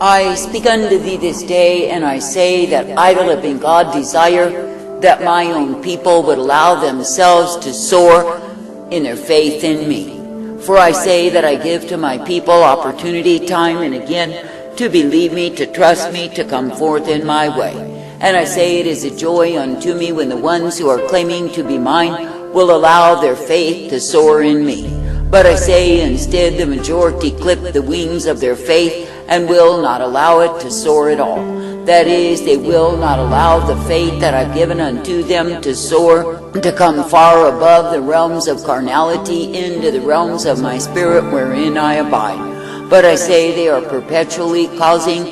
I speak unto thee this day, and I say that I, the living God, desire that my own people would allow themselves to soar in their faith in me. For I say that I give to my people opportunity time and again to believe me, to trust me, to come forth in my way. And I say it is a joy unto me when the ones who are claiming to be mine will allow their faith to soar in me. But I say instead the majority clip the wings of their faith and will not allow it to soar at all. That is, they will not allow the faith that I've given unto them to soar, to come far above the realms of carnality into the realms of my spirit wherein I abide. But I say they are perpetually causing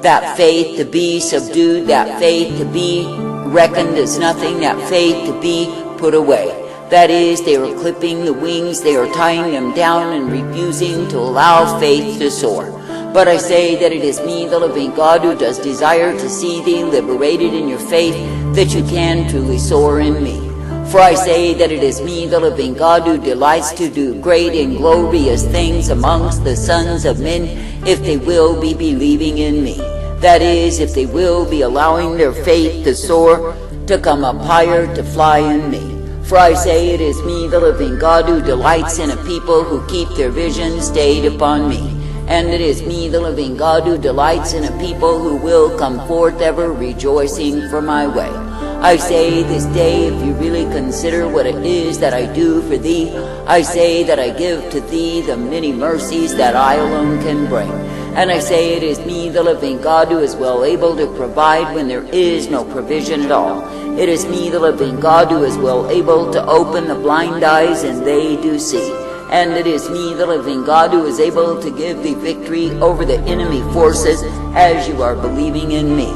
that faith to be subdued, that faith to be reckoned as nothing, that faith to be put away. That is, they are clipping the wings, they are tying them down and refusing to allow faith to soar. But I say that it is me, the living God, who does desire to see thee liberated in your faith, that you can truly soar in me. For I say that it is me, the living God, who delights to do great and glorious things amongst the sons of men, if they will be believing in me. That is, if they will be allowing their faith to soar, to come up higher, to fly in me. For I say it is me, the living God, who delights in a people who keep their vision stayed upon me. And it is me, the living God, who delights in a people who will come forth ever rejoicing for my way. I say this day, if you really consider what it is that I do for thee, I say that I give to thee the many mercies that I alone can bring. And I say it is me, the living God, who is well able to provide when there is no provision at all. It is me, the living God, who is well able to open the blind eyes, and they do see. And it is me, the living God, who is able to give thee victory over the enemy forces as you are believing in me.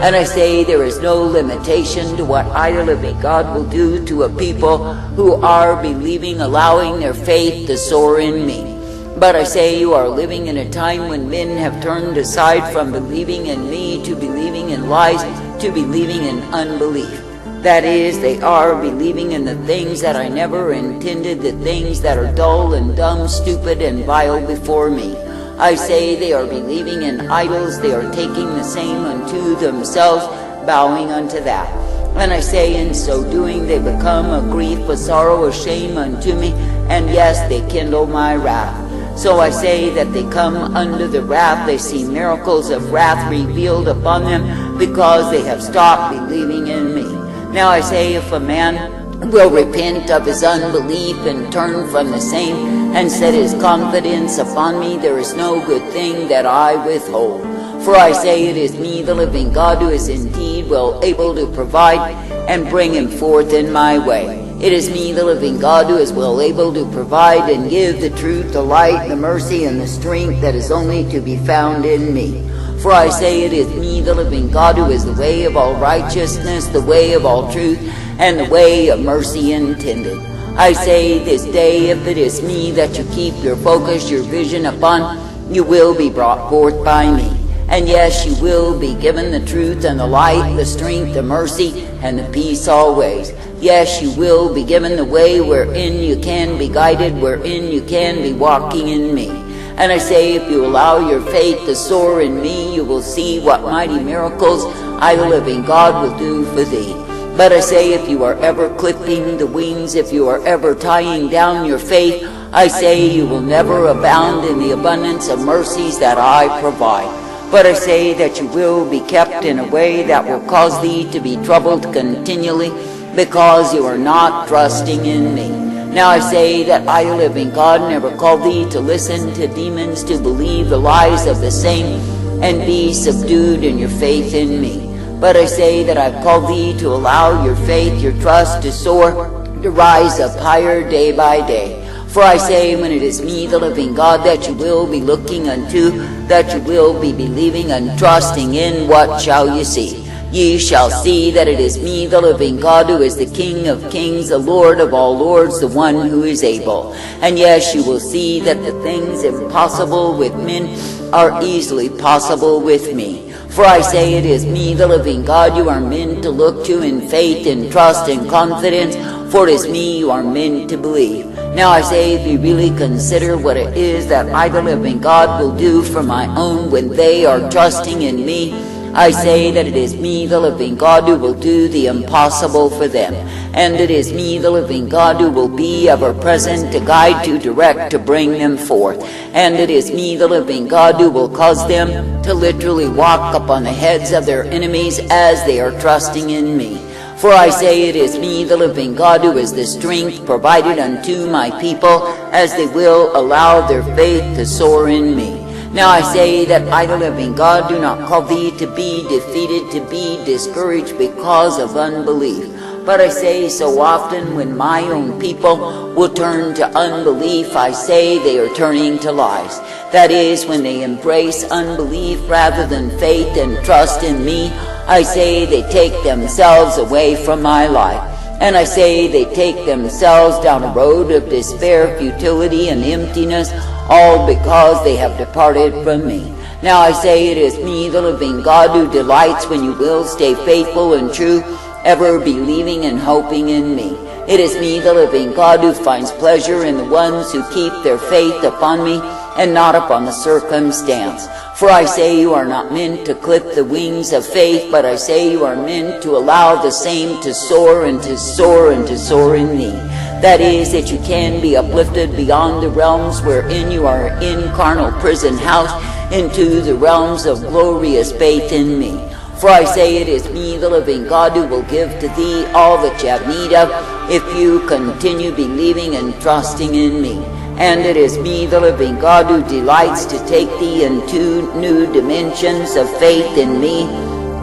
And I say there is no limitation to what I, the living God, will do to a people who are believing, allowing their faith to soar in me. But I say you are living in a time when men have turned aside from believing in me to believing in lies, to believing in unbelief. That is, they are believing in the things that I never intended, the things that are dull and dumb, stupid and vile before me. I say they are believing in idols, they are taking the same unto themselves, bowing unto that. And I say in so doing they become a grief, a sorrow, a shame unto me, and yes, they kindle my wrath. So I say that they come under the wrath, they see miracles of wrath revealed upon them because they have stopped believing in me. Now I say if a man will repent of his unbelief and turn from the same and set his confidence upon me, there is no good thing that I withhold. For I say it is me, the living God, who is indeed well able to provide and bring him forth in my way. It is me, the living God, who is well able to provide and give the truth, the light, the mercy, and the strength that is only to be found in me. For I say it is me, the living God, who is the way of all righteousness, the way of all truth, and the way of mercy intended. I say this day, if it is me that you keep your focus, your vision upon, you will be brought forth by me. And yes, you will be given the truth and the light, the strength, the mercy, and the peace always. Yes, you will be given the way wherein you can be guided, wherein you can be walking in me. And I say if you allow your faith to soar in me, you will see what mighty miracles I, the living God, will do for thee. But I say if you are ever clipping the wings, if you are ever tying down your faith, I say you will never abound in the abundance of mercies that I provide. But I say that you will be kept in a way that will cause thee to be troubled continually, because you are not trusting in me. Now I say that I, the living God, never called thee to listen to demons, to believe the lies of the same, and be subdued in your faith in me. But I say that I've called thee to allow your faith, your trust to soar, to rise up higher day by day. For I say when it is me, the living God, that you will be looking unto, that you will be believing and trusting in, what shall you see? Ye shall see that it is me, the living God, who is the King of kings, the Lord of all lords, the one who is able. And yes, you will see that the things impossible with men are easily possible with me. For I say it is me, the living God, you are meant to look to in faith and trust and confidence, for it is me you are meant to believe. Now I say, if you really consider what it is that I, the living God, will do for my own when they are trusting in me, I say that it is me, the living God, who will do the impossible for them. And it is me, the living God, who will be ever present to guide, to direct, to bring them forth. And it is me, the living God, who will cause them to literally walk upon the heads of their enemies as they are trusting in me. For I say it is me, the living God, who is the strength provided unto my people, as they will allow their faith to soar in me. Now I say that I, the living God, do not call thee to be defeated, to be discouraged because of unbelief. But I say so often when my own people will turn to unbelief, I say they are turning to lies. That is, when they embrace unbelief rather than faith and trust in me, I say they take themselves away from my life. And I say they take themselves down a road of despair, futility, and emptiness, all because they have departed from me. Now I say it is me, the living God, who delights when you will stay faithful and true, ever believing and hoping in me. It is me, the living God, who finds pleasure in the ones who keep their faith upon me and not upon the circumstance. For I say you are not meant to clip the wings of faith, but I say you are meant to allow the same to soar and to soar and to soar in me. That is, that you can be uplifted beyond the realms wherein you are in carnal prison house into the realms of glorious faith in me. For I say it is me, the living God, who will give to thee all that you have need of, if you continue believing and trusting in me. And it is me, the living God, who delights to take thee into new dimensions of faith in me,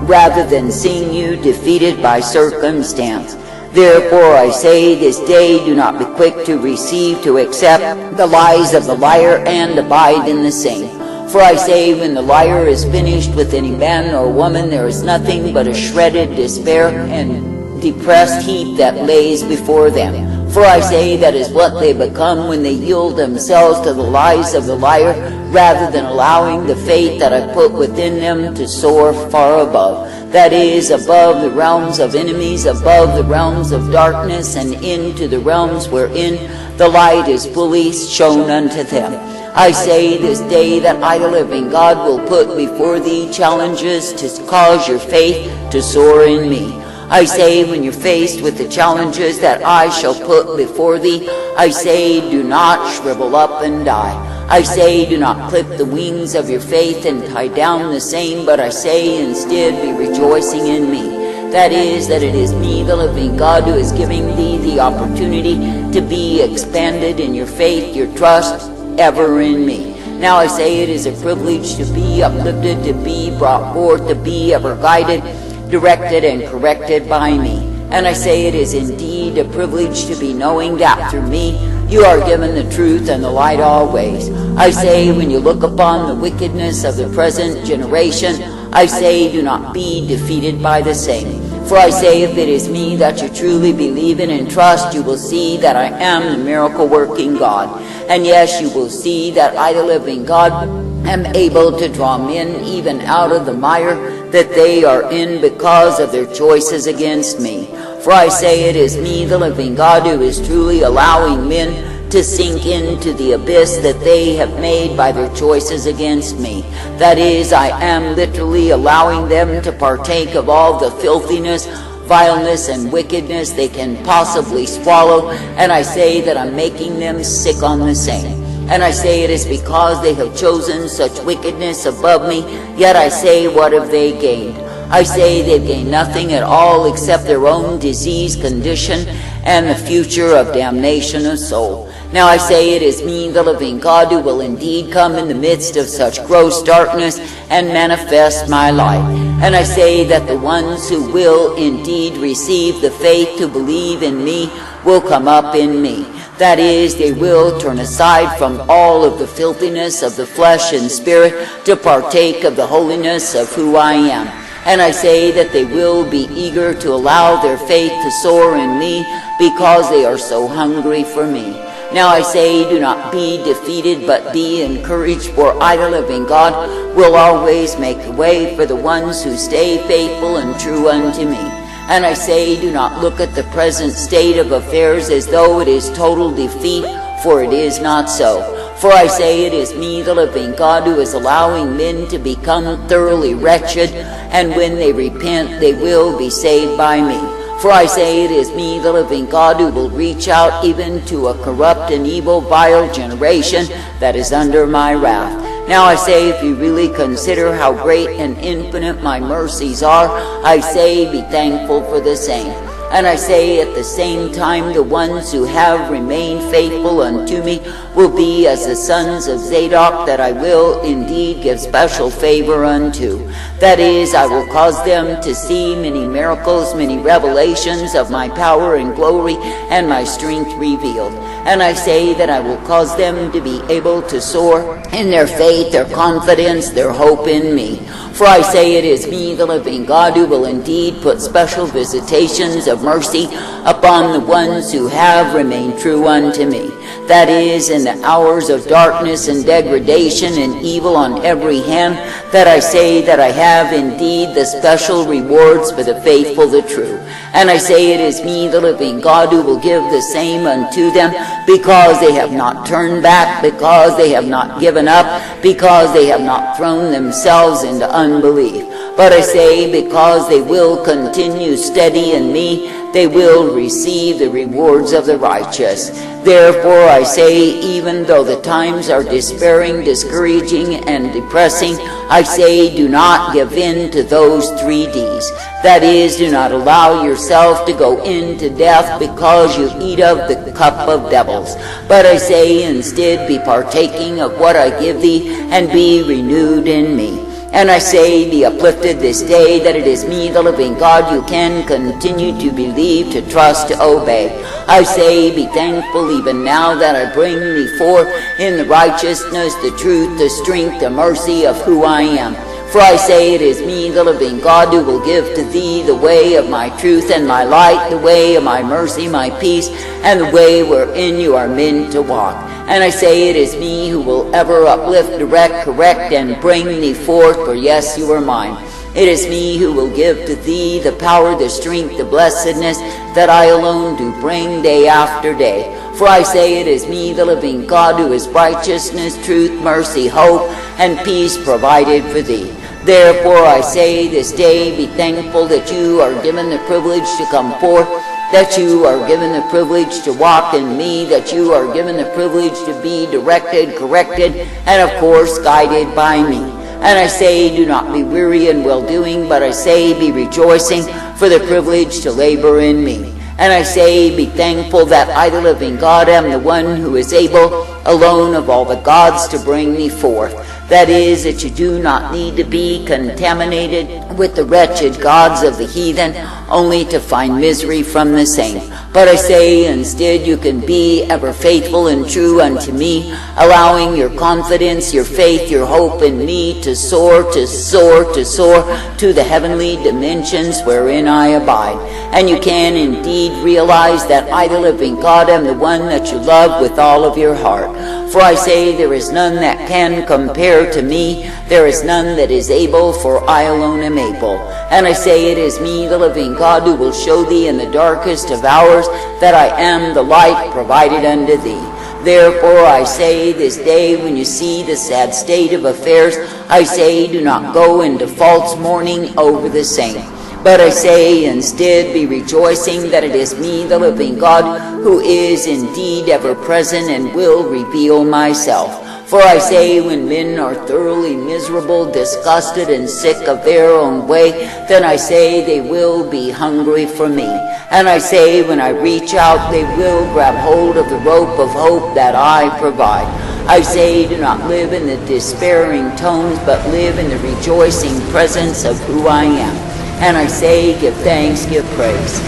rather than seeing you defeated by circumstance. Therefore I say this day, do not be quick to receive, to accept the lies of the liar, and abide in the same. For I say, when the liar is finished with any man or woman, there is nothing but a shredded despair and depressed heap that lays before them. For I say that is what they become when they yield themselves to the lies of the liar, rather than allowing the faith that I put within them to soar far above. That is, above the realms of enemies, above the realms of darkness, and into the realms wherein the light is fully shown unto them. I say this day that I, the living God, will put before thee challenges to cause your faith to soar in me. I say, when you're faced with the challenges that I shall put before thee, I say, do not shrivel up and die. I say, do not clip the wings of your faith and tie down the same, but I say, instead, be rejoicing in me. That is, that it is me, the living God, who is giving thee the opportunity to be expanded in your faith, your trust, ever in me. Now I say it is a privilege to be uplifted, to be brought forth, to be ever guided, directed, and corrected by me. And I say it is indeed a privilege to be knowing that through me you are given the truth and the light always. I say, when you look upon the wickedness of the present generation, I say, do not be defeated by the same. For I say, if it is me that you truly believe in and trust, you will see that I am the miracle-working God. And yes, you will see that I, the living God, am able to draw men even out of the mire that they are in because of their choices against me. For I say it is me, the living God, who is truly allowing men to sink into the abyss that they have made by their choices against me. That is, I am literally allowing them to partake of all the filthiness, vileness, and wickedness they can possibly swallow, and I say that I'm making them sick on the same. And I say it is because they have chosen such wickedness above me, yet I say, what have they gained? I say they've gained nothing at all except their own diseased condition and the future of damnation of soul. Now I say it is me, the living God, who will indeed come in the midst of such gross darkness and manifest my light. And I say that the ones who will indeed receive the faith to believe in me will come up in me. That is, they will turn aside from all of the filthiness of the flesh and spirit to partake of the holiness of who I am. And I say that they will be eager to allow their faith to soar in me because they are so hungry for me. Now I say, do not be defeated, but be encouraged, for I, the living God, will always make a way for the ones who stay faithful and true unto me. And I say, do not look at the present state of affairs as though it is total defeat, for it is not so. For I say it is me, the living God, who is allowing men to become thoroughly wretched, and when they repent, they will be saved by me. For I say it is me, the living God, who will reach out even to a corrupt and evil, vile generation that is under my wrath. Now I say, if you really consider how great and infinite my mercies are, I say, be thankful for the same. And I say at the same time, the ones who have remained faithful unto me will be as the sons of Zadok, that I will indeed give special favor unto. That is, I will cause them to see many miracles, many revelations of my power and glory and my strength revealed. And I say that I will cause them to be able to soar in their faith, their confidence, their hope in me. For I say it is me, the living God, who will indeed put special visitations of mercy upon the ones who have remained true unto me. That is, in the hours of darkness and degradation and evil on every hand, that I say that I have indeed the special rewards for the faithful, the true. And I say it is me, the living God, who will give the same unto them, because they have not turned back, because they have not given up, because they have not thrown themselves into unbelief. But I say, because they will continue steady in me, they will receive the rewards of the righteous. Therefore I say, even though the times are despairing, discouraging, and depressing, I say, do not give in to those 3 Ds. That is, do not allow yourself to go into death because you eat of the cup of devils. But I say, instead, be partaking of what I give thee, and be renewed in me. And I say, be uplifted this day, that it is me, the living God, you can continue to believe, to trust, to obey. I say, be thankful even now that I bring thee forth in the righteousness, the truth, the strength, the mercy of who I am. For I say, it is me, the living God, who will give to thee the way of my truth and my light, the way of my mercy, my peace, and the way wherein you are meant to walk. And I say, it is me who will ever uplift, direct, correct, and bring thee forth, for yes, you are mine. It is me who will give to thee the power, the strength, the blessedness that I alone do bring day after day. For I say, it is me, the living God, who is righteousness, truth, mercy, hope, and peace provided for thee. Therefore I say this day, be thankful that you are given the privilege to come forth, that you are given the privilege to walk in me, that you are given the privilege to be directed, corrected, and of course guided by me. And I say, do not be weary in well-doing, but I say, be rejoicing for the privilege to labor in me. And I say, be thankful that I, the living God, am the one who is able, alone of all the gods, to bring thee forth. That is, that you do not need to be contaminated with the wretched gods of the heathen, only to find misery from the same. But I say, instead, you can be ever faithful and true unto me, allowing your confidence, your faith, your hope in me to soar, to soar, to soar to the heavenly dimensions wherein I abide. And you can indeed realize that I, the living God, am the one that you love with all of your heart. For I say, there is none that can compare to me, there is none that is able, for I alone am able. And I say, it is me, the living God, who will show thee in the darkest of hours that I am the light provided unto thee. Therefore I say this day, when you see the sad state of affairs, I say, do not go into false mourning over the same. But I say, instead, be rejoicing that it is me, the living God, who is indeed ever present and will reveal myself. For I say, when men are thoroughly miserable, disgusted, and sick of their own way, then I say they will be hungry for me. And I say, when I reach out, they will grab hold of the rope of hope that I provide. I say, do not live in the despairing tones, but live in the rejoicing presence of who I am. And I say, give thanks, give praise.